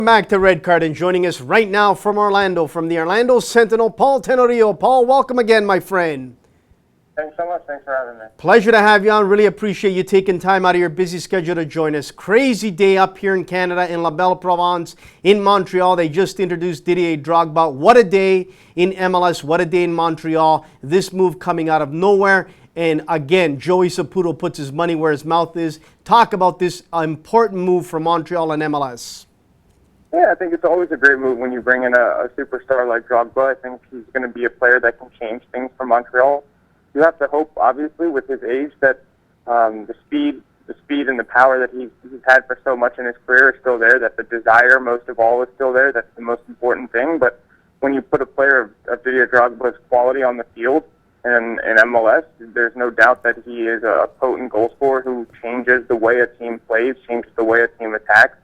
Back to Red Card, and joining us right now from Orlando, from the Orlando Sentinel, Paul Tenorio. Paul, welcome again, my friend. Thanks so much. Thanks for having me. Pleasure to have you on. Really appreciate you taking time out of your busy schedule to join us. Crazy day up here in Canada, in La Belle Province, in Montreal. They just introduced Didier Drogba. What a day in MLS. What a day in Montreal. This move coming out of nowhere. And again, Joey Saputo puts his money where his mouth is. Talk about this important move for Montreal and MLS. Yeah, I think it's always a great move when you bring in a superstar like Drogba. I think he's going to be a player that can change things for Montreal. You have to hope, obviously, with his age, that the speed and the power that he's had for so much in his career is still there, that the desire, most of all, is still there. That's the most important thing. But when you put a player of Didier Drogba's quality on the field in MLS, there's no doubt that he is a potent goal scorer who changes the way a team plays, changes the way a team attacks,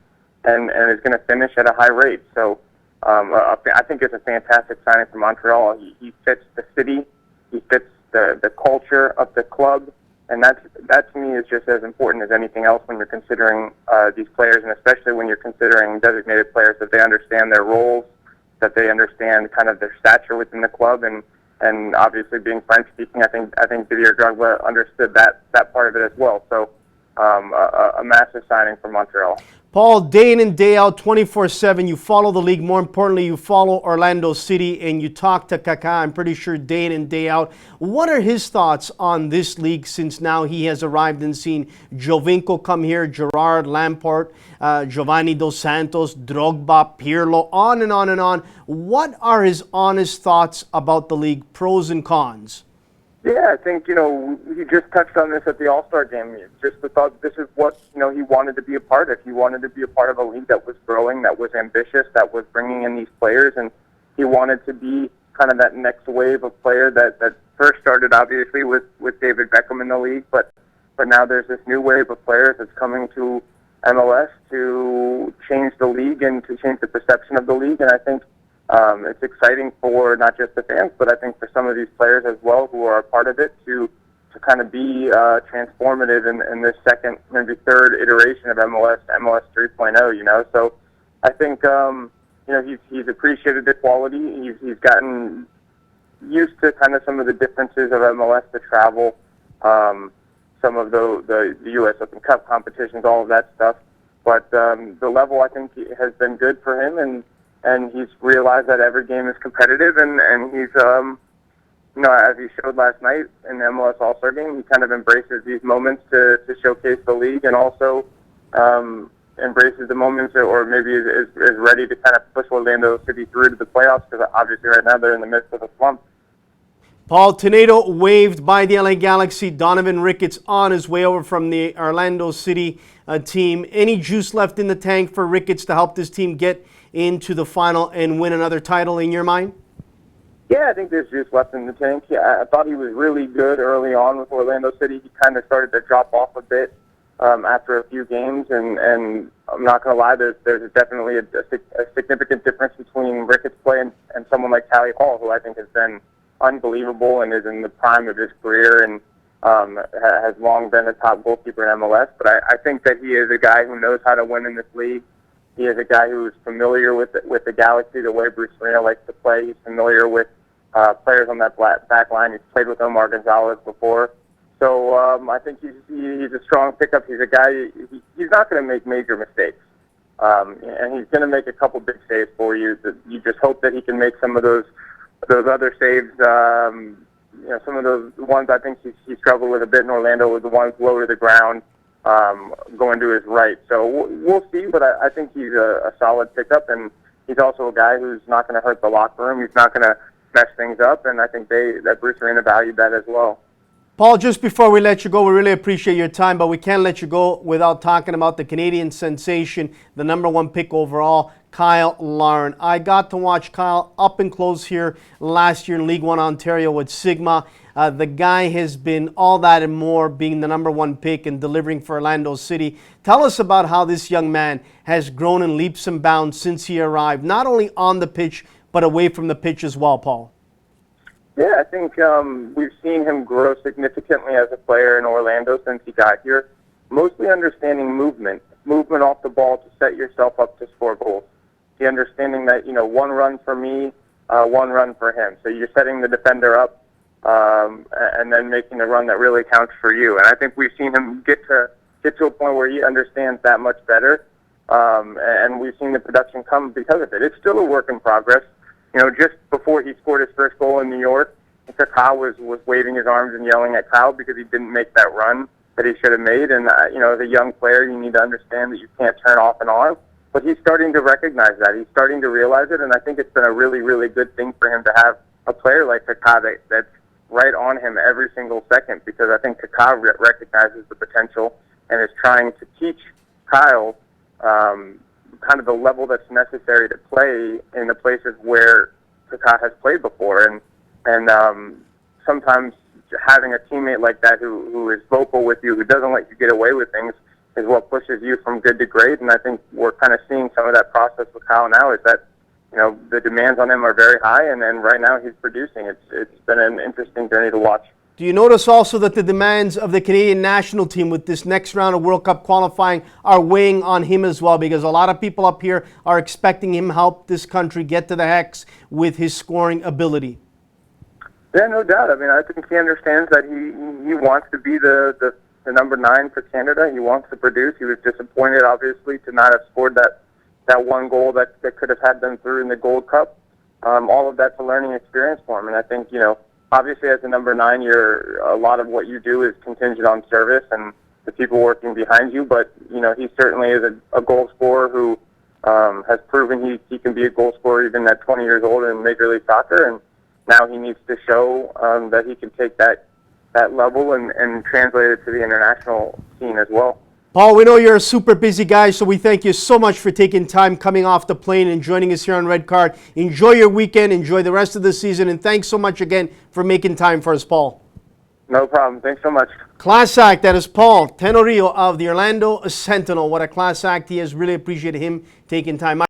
and is going to finish at a high rate. So I think it's a fantastic signing for Montreal. He fits the city. He fits the culture of the club. And that to me is just as important as anything else when you're considering these players, and especially when you're considering designated players, that they understand their roles, that they understand kind of their stature within the club. And obviously being French-speaking, I think Didier Drogba understood that part of it as well. So a massive signing for Montreal. Paul, day in and day out, 24/7, you follow the league. More importantly, you follow Orlando City, and you talk to Kaká, I'm pretty sure, day in and day out. What are his thoughts on this league since now he has arrived and seen Jovinko come here, Gerard, Lampard, Giovanni Dos Santos, Drogba, Pirlo, on and on and on. What are his honest thoughts about the league, pros and cons? Yeah, I think, you just touched on this at the All-Star game. Just the thought this is what, he wanted to be a part of. He wanted to be a part of a league that was growing, that was ambitious, that was bringing in these players, and he wanted to be kind of that next wave of player that first started, obviously, with David Beckham in the league, but now there's this new wave of players that's coming to MLS to change the league and to change the perception of the league, and I think it's exciting for not just the fans, but I think for some of these players as well who are a part of it to kind of be transformative in this second, maybe third iteration of MLS 3.0, So I think, he's appreciated the quality. He's gotten used to kind of some of the differences of MLS, the travel, some of the U.S. Open Cup competitions, all of that stuff. But the level, I think, has been good for him, and he's realized that every game is competitive, and he's, as he showed last night in the MLS All-Star game, he kind of embraces these moments to showcase the league, and also embraces the moments, or maybe is ready to kind of push Orlando City through to the playoffs, because obviously right now they're in the midst of a slump. Paul, Tornado waived by the LA Galaxy. Donovan Ricketts on his way over from the Orlando City team. Any juice left in the tank for Ricketts to help this team get into the final and win another title in your mind? Yeah, I think there's juice left in the tank. Yeah, I thought he was really good early on with Orlando City. He kind of started to drop off a bit after a few games, and I'm not going to lie, there's definitely a significant difference between Ricketts' play and someone like Cyle Larin, who I think has been unbelievable and is in the prime of his career and has long been a top goalkeeper in MLS. But I think that he is a guy who knows how to win in this league. He is a guy who is familiar with the Galaxy, the way Bruce Arena likes to play. He's familiar with players on that back line. He's played with Omar Gonzalez before. So I think he's a strong pickup. He's a guy, he's not going to make major mistakes. And he's going to make a couple big saves for you. You just hope that he can make some of those other saves. Some of those ones I think he struggled with a bit in Orlando were the ones low to the ground, going to his right. So we'll see, but I think he's a solid pickup, and he's also a guy who's not going to hurt the locker room. He's not going to mess things up, and I think that Bruce Arena valued that as well. Paul, just before we let you go, we really appreciate your time, but we can't let you go without talking about the Canadian sensation, the #1 pick overall, Cyle Larin. I got to watch Cyle up and close here last year in League One Ontario with Sigma. The guy has been all that and more, being the #1 pick and delivering for Orlando City. Tell us about how this young man has grown in leaps and bounds since he arrived, not only on the pitch, but away from the pitch as well, Paul. Yeah, I think we've seen him grow significantly as a player in Orlando since he got here. Mostly understanding movement off the ball to set yourself up to score goals. the understanding that, one run for me, one run for him. So you're setting the defender up, and then making a run that really counts for you. And I think we've seen him get to a point where he understands that much better, and we've seen the production come because of it. It's still a work in progress. Just before he scored his first goal in New York, Kaká was waving his arms and yelling at Kyle because he didn't make that run that he should have made. And, as a young player, you need to understand that you can't turn off and on. But he's starting to recognize that. He's starting to realize it, and I think it's been a really, really good thing for him to have a player like Kaká that's right on him every single second, because I think Kaká recognizes the potential and is trying to teach Kyle kind of the level that's necessary to play in the places where Kaká has played before. And sometimes having a teammate like that who is vocal with you, who doesn't let you get away with things, is what pushes you from good to great. And I think we're kind of seeing some of that process with Kyle now, is that, the demands on him are very high, and then right now he's producing. It's been an interesting journey to watch. Do you notice also that the demands of the Canadian national team with this next round of World Cup qualifying are weighing on him as well? Because a lot of people up here are expecting him to help this country get to the Hex with his scoring ability. Yeah, no doubt. I mean, I think he understands that he wants to be the number 9 for Canada. He wants to produce. He was disappointed, obviously, to not have scored that one goal that could have had them through in the Gold Cup. All of that's a learning experience for him. And I think, obviously as a number 9, a lot of what you do is contingent on service and the people working behind you. But, he certainly is a goal scorer who has proven he can be a goal scorer even at 20 years old in Major League Soccer. And now he needs to show that he can take that level and translate it to the international scene as well. Paul, we know you're a super busy guy, so we thank you so much for taking time coming off the plane and joining us here on Red Card. Enjoy your weekend, enjoy the rest of the season, and thanks so much again for making time for us, Paul. No problem. Thanks so much. Class act. That is Paul Tenorio of the Orlando Sentinel. What a class act he is. Really appreciate him taking time.